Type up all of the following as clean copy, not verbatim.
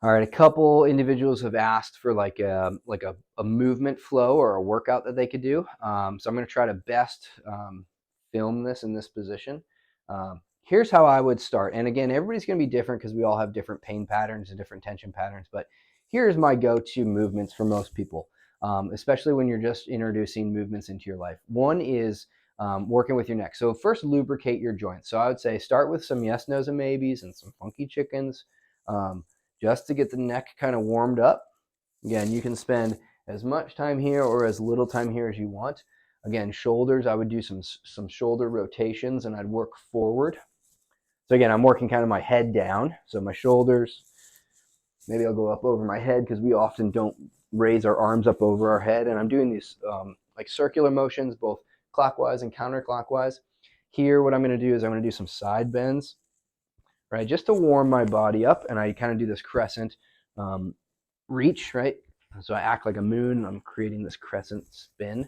All right, a couple individuals have asked for like a movement flow or a workout that they could do. So I'm going to try to best film this in this position. Here's how I would start. And again, everybody's going to be different because we all have different pain patterns and different tension patterns. But here's my go-to movements for most people, especially when you're just introducing movements into your life. One is working with your neck. So first, lubricate your joints. So I would say start with some yes, nos, and maybes and some funky chickens. Just to get the neck kind of warmed up. Again, you can spend as much time here or as little time here as you want. Again, shoulders, I would do some shoulder rotations and I'd work forward. So again, I'm working kind of my head down. So my shoulders, maybe I'll go up over my head because we often don't raise our arms up over our head. And I'm doing these like circular motions, both clockwise and counterclockwise. Here, what I'm going to do is I'm going to do some side bends, right, just to warm my body up. And I kind of do this crescent reach, right? So I act like a moon. I'm creating this crescent spin,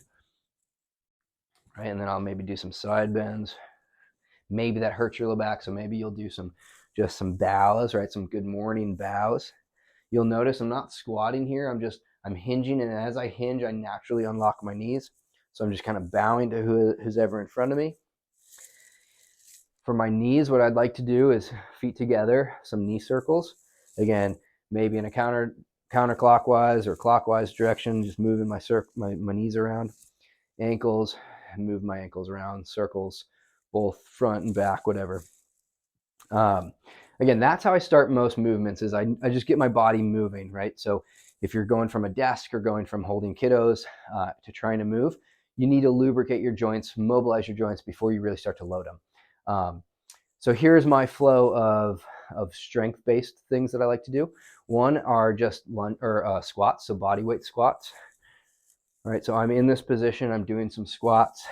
right? And then I'll maybe do some side bends. Maybe that hurts your low back, so maybe you'll do just some bows, right? Some good morning bows. You'll notice I'm not squatting here. I'm hinging, and as I hinge, I naturally unlock my knees. So I'm just kind of bowing to who's ever in front of me. For my knees, what I'd like to do is feet together, some knee circles. Again, maybe in a counterclockwise or clockwise direction, just moving my knees around. Ankles, move my ankles around, circles, both front and back, whatever. Again, that's how I start most movements is I just get my body moving, right? So if you're going from a desk or going from holding kiddos to trying to move, you need to lubricate your joints, mobilize your joints before you really start to load them. So here's my flow of strength-based things that I like to do. One are just squats, so body weight squats. All right, so I'm in this position, I'm doing some squats.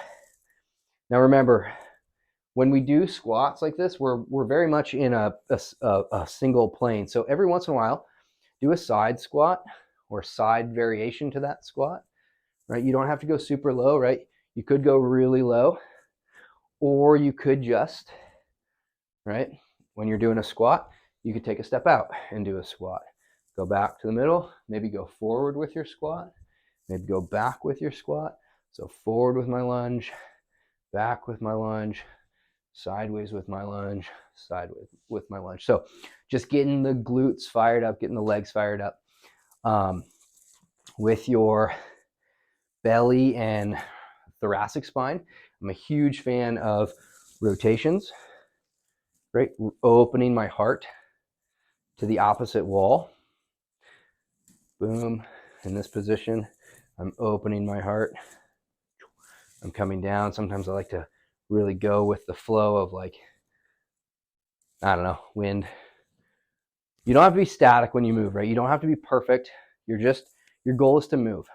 Now remember, when we do squats like this, we're very much in a single plane. So every once in a while, do a side squat or side variation to that squat, right? You don't have to go super low, right? You could go really low, or you could just, right? When you're doing a squat, you could take a step out and do a squat. Go back to the middle, maybe go forward with your squat, maybe go back with your squat. So forward with my lunge, back with my lunge, sideways with my lunge, sideways with my lunge. So just getting the glutes fired up, getting the legs fired up. With your belly and thoracic spine, I'm a huge fan of rotations, right? Opening my heart to the opposite wall. Boom. In this position, I'm opening my heart. I'm coming down. Sometimes I like to really go with the flow of like, I don't know, wind. You don't have to be static when you move, right? You don't have to be perfect. Your goal is to move.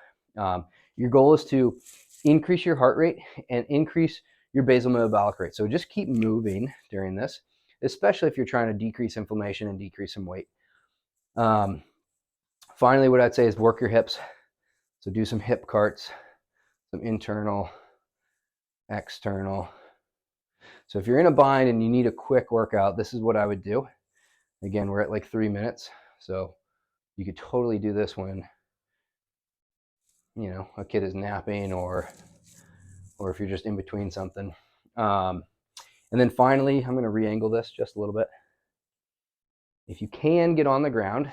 Your goal is to increase your heart rate and increase your basal metabolic rate. So just keep moving during this, especially if you're trying to decrease inflammation and decrease some weight. Finally, what I'd say is work your hips. So do some hip carts, some internal, external. So if you're in a bind and you need a quick workout, this is what I would do. Again, we're at like 3 minutes. So you could totally do this when, a kid is napping or if you're just in between something. And then finally, I'm going to re-angle this just a little bit. If you can get on the ground,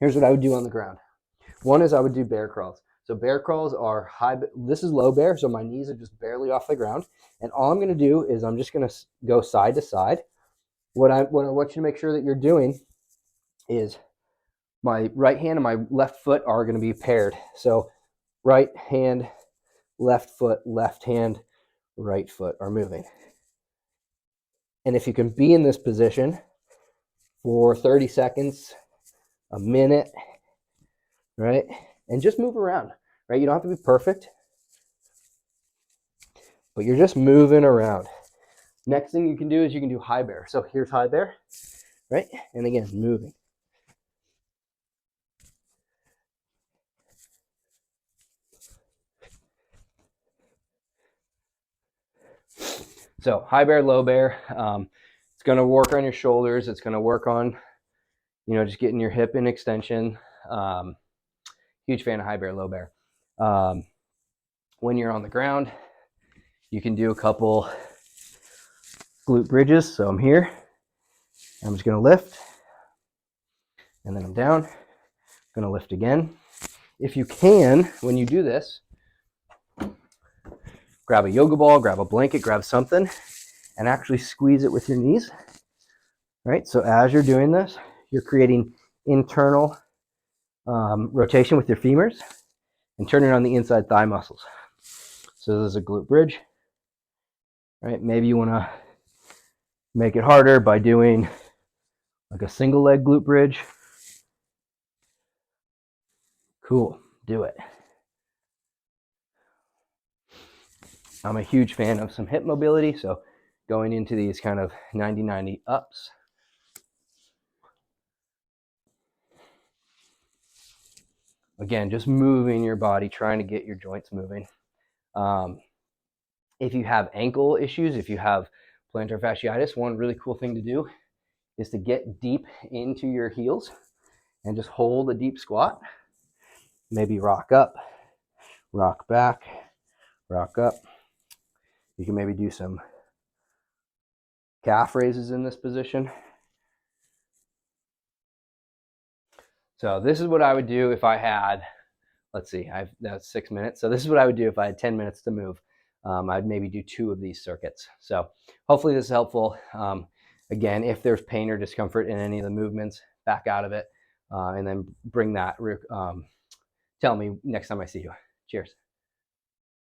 here's what I would do on the ground. One is I would do bear crawls. So bear crawls are high. This is low bear, so my knees are just barely off the ground. And all I'm going to do is I'm just going to go side to side. What I want you to make sure that you're doing is my right hand and my left foot are going to be paired. So right hand, left foot, left hand, right foot are moving. And if you can be in this position for 30 seconds, a minute, right? And just move around, right? You don't have to be perfect, but you're just moving around. Next thing you can do is you can do high bear. So here's high bear, right? And again, moving. So high bear, low bear. It's going to work on your shoulders. It's going to work on you know, just getting your hip in extension. Huge fan of high bear, low bear. When you're on the ground, you can do a couple glute bridges. So I'm here, I'm just going to lift, and then I'm down, going to lift again. If you can, when you do this, grab a yoga ball, grab a blanket, grab something, and actually squeeze it with your knees. Right? So as you're doing this, you're creating internal rotation with your femurs and turning on the inside thigh muscles. So this is a glute bridge. Right? Maybe you want to make it harder by doing like a single leg glute bridge. Cool, do it. I'm a huge fan of some hip mobility, so going into these kind of 90-90 ups. Again, just moving your body, trying to get your joints moving. If you have ankle issues, if you have plantar fasciitis, one really cool thing to do is to get deep into your heels and just hold a deep squat. Maybe rock up, rock back, rock up. You can maybe do some calf raises in this position. So this is what I would do if I had, let's see, that's 6 minutes. So this is what I would do if I had 10 minutes to move. I'd maybe do 2 of these circuits. So hopefully this is helpful. Again, if there's pain or discomfort in any of the movements, back out of it, and then bring that, tell me next time I see you. Cheers.